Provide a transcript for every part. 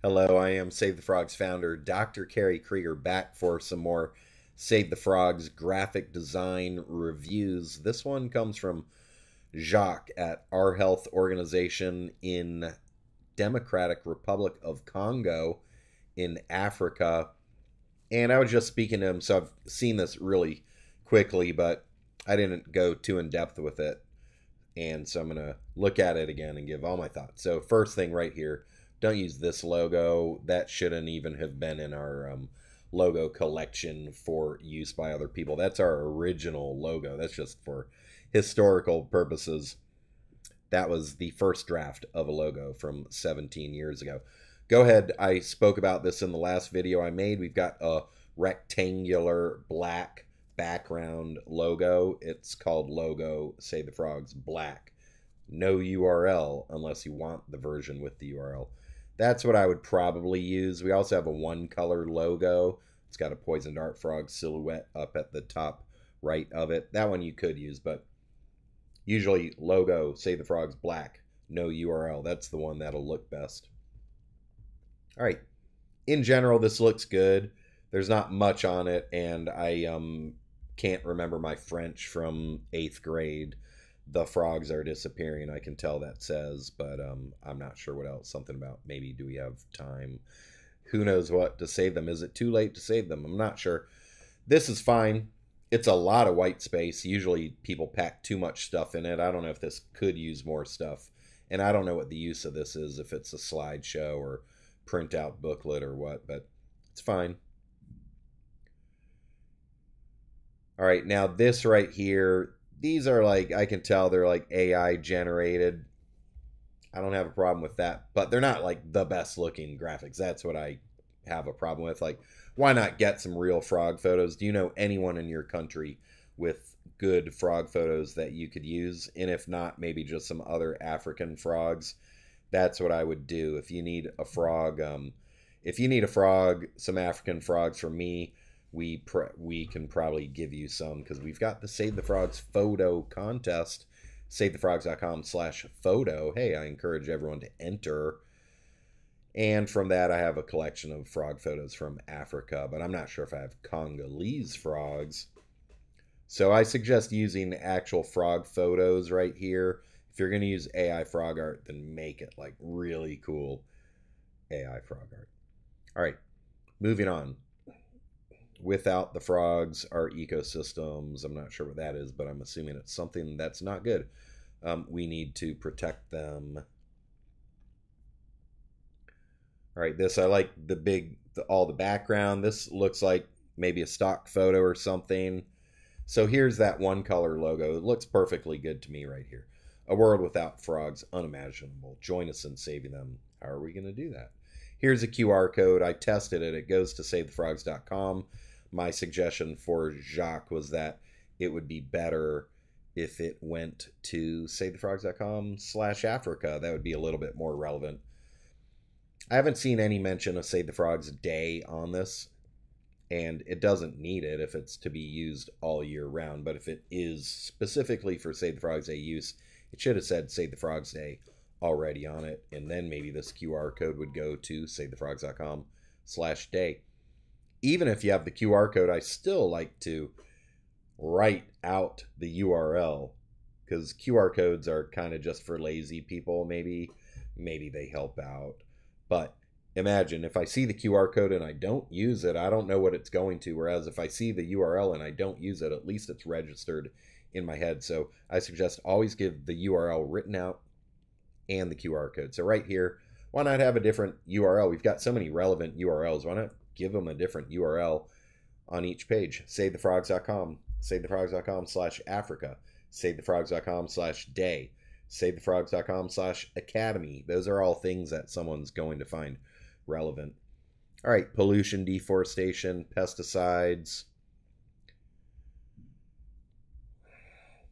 Hello, I am Save the Frogs founder, Dr. Kerry Krieger, back for some more Save the Frogs graphic design reviews. This one comes from Jacques at Our Health Organization in Democratic Republic of Congo in Africa. And I was just speaking to him, so I've seen this really quickly, but I didn't go too in depth with it. And so I'm going to look at it again and give all my thoughts. So, first thing right here, don't use this logo. That shouldn't even have been in our logo collection for use by other people. That's our original logo. That's just for historical purposes. That was the first draft of a logo from 17 years ago. Go ahead. I spoke about this in the last video I made. We've got a rectangular black background logo. It's called Logo Save the Frogs Black. No URL unless you want the version with the URL. That's what I would probably use. We also have a one color logo. It's got a poison dart frog silhouette up at the top right of it. That one you could use, but usually Logo Save the Frogs Black. No URL. That's the one that'll look best. All right. In general, this looks good. There's not much on it, and I can't remember my French from 8th grade. The frogs are disappearing, I can tell that says, but I'm not sure what else. Something about maybe do we have time? Who knows what to save them? Is it too late to save them? I'm not sure. This is fine. It's a lot of white space. Usually people pack too much stuff in it. I don't know if this could use more stuff. And I don't know what the use of this is, if it's a slideshow or printout booklet or what, but it's fine. All right, now this right here, these are like, I can tell they're like AI generated. I don't have a problem with that, but they're not like the best looking graphics. That's what I have a problem with. Like, why not get some real frog photos? Do you know anyone in your country with good frog photos that you could use? And if not, maybe just some other African frogs. That's what I would do. If you need a frog, some African frogs from me, we can probably give you some, because we've got the Save the Frogs photo contest, savethefrogs.com/photo. Hey, I encourage everyone to enter. And from that, I have a collection of frog photos from Africa, but I'm not sure if I have Congolese frogs. So I suggest using actual frog photos right here. If you're going to use AI frog art, then make it like really cool AI frog art. All right, moving on. Without the frogs are ecosystems. I'm not sure what that is, but I'm assuming it's something that's not good. We need to protect them. All right, this, I like all the background. This looks like maybe a stock photo or something. So here's that one color logo. It looks perfectly good to me right here. A world without frogs, unimaginable. Join us in saving them. How are we going to do that? Here's a QR code. I tested it. It goes to savethefrogs.com. My suggestion for Jacques was that it would be better if it went to savethefrogs.com/Africa. That would be a little bit more relevant. I haven't seen any mention of Save the Frogs Day on this, and it doesn't need it if it's to be used all year round. But if it is specifically for Save the Frogs Day use, it should have said Save the Frogs Day already on it, and then maybe this QR code would go to savethefrogs.com/day. Even if you have the QR code, I still like to write out the URL, because QR codes are kind of just for lazy people. Maybe they help out, but imagine if I see the QR code and I don't use it, I don't know what it's going to. Whereas if I see the URL and I don't use it, at least it's registered in my head. So I suggest always give the URL written out and the QR code. So right here, why not have a different URL? We've got so many relevant URLs. Why not give them a different URL on each page? SaveTheFrogs.com, SaveTheFrogs.com/Africa, SaveTheFrogs.com/day, SaveTheFrogs.com/academy. Those are all things that someone's going to find relevant. All right, pollution, deforestation, pesticides.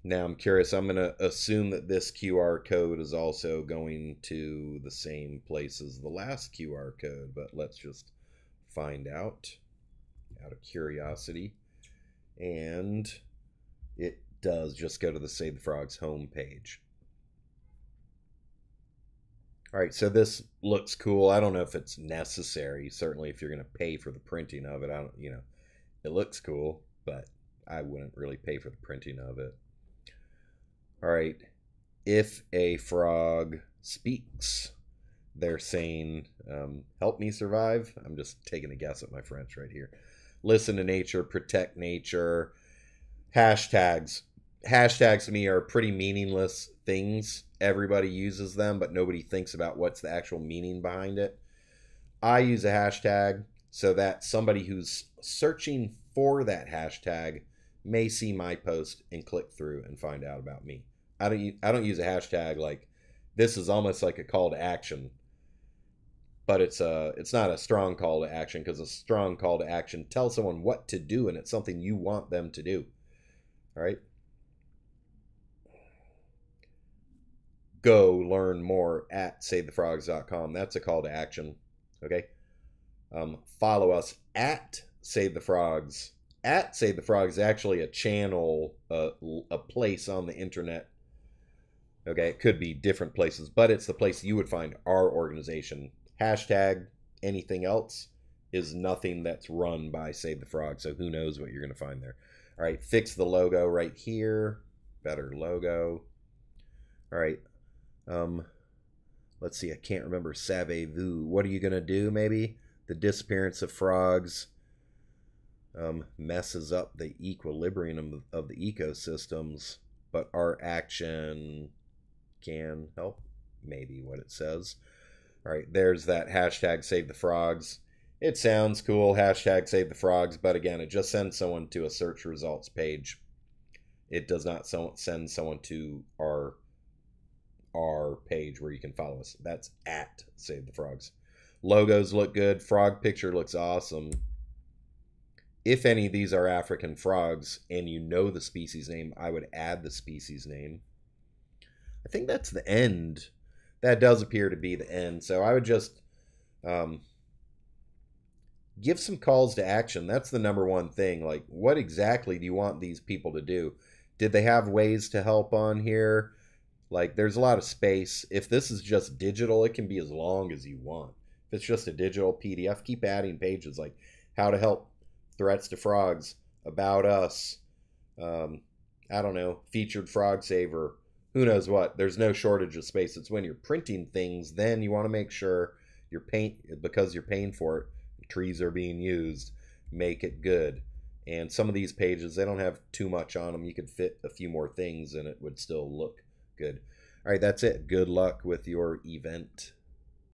Now I'm curious, I'm going to assume that this QR code is also going to the same place as the last QR code, but let's just find out of curiosity. And it does just go to the Save the Frogs homepage. All right, so this looks cool. I don't know if it's necessary. Certainly, if you're going to pay for the printing of it, I don't, it looks cool, but I wouldn't really pay for the printing of it. All right, if a frog speaks, they're saying, help me survive. I'm just taking a guess at my French right here. Listen to nature, protect nature. Hashtags. Hashtags to me are pretty meaningless things. Everybody uses them, but nobody thinks about what's the actual meaning behind it. I use a hashtag so that somebody who's searching for that hashtag may see my post and click through and find out about me. I don't use a hashtag like this is almost like a call to action, but it's not a strong call to action, because a strong call to action tells someone what to do, and it's something you want them to do. All right. Go learn more at SaveTheFrogs.com. That's a call to action. Okay. Follow us at Save the Frogs. At Save the Frogs is actually a channel, a place on the internet. Okay, it could be different places, but it's the place you would find our organization. Hashtag anything else is nothing that's run by Save the Frog, so who knows what you're going to find there. All right, fix the logo right here. Better logo. All right. Let's see, I can't remember. Savez-vous. What are you going to do, maybe? The disappearance of frogs messes up the equilibrium of the ecosystems, but our action can help, maybe what it says. All right, there's that hashtag Save the Frogs. It sounds cool, hashtag Save the Frogs, but again, it just sends someone to a search results page. It does not send someone to our page where you can follow us. That's at Save the Frogs. Logos look good. Frog picture looks awesome. If any of these are African frogs and you know the species name, I would add the species name. I think that's the end. That does appear to be the end. So I would just give some calls to action. That's the number one thing. Like, what exactly do you want these people to do? Did they have ways to help on here? Like, there's a lot of space. If this is just digital, it can be as long as you want. If it's just a digital PDF, keep adding pages like how to help, threats to frogs, about us, I don't know, featured frog saver, who knows what. There's no shortage of space. It's when you're printing things, then you want to make sure because you're paying for it, trees are being used, make it good. And some of these pages, they don't have too much on them. You could fit a few more things and it would still look good. All right, that's it. Good luck with your event.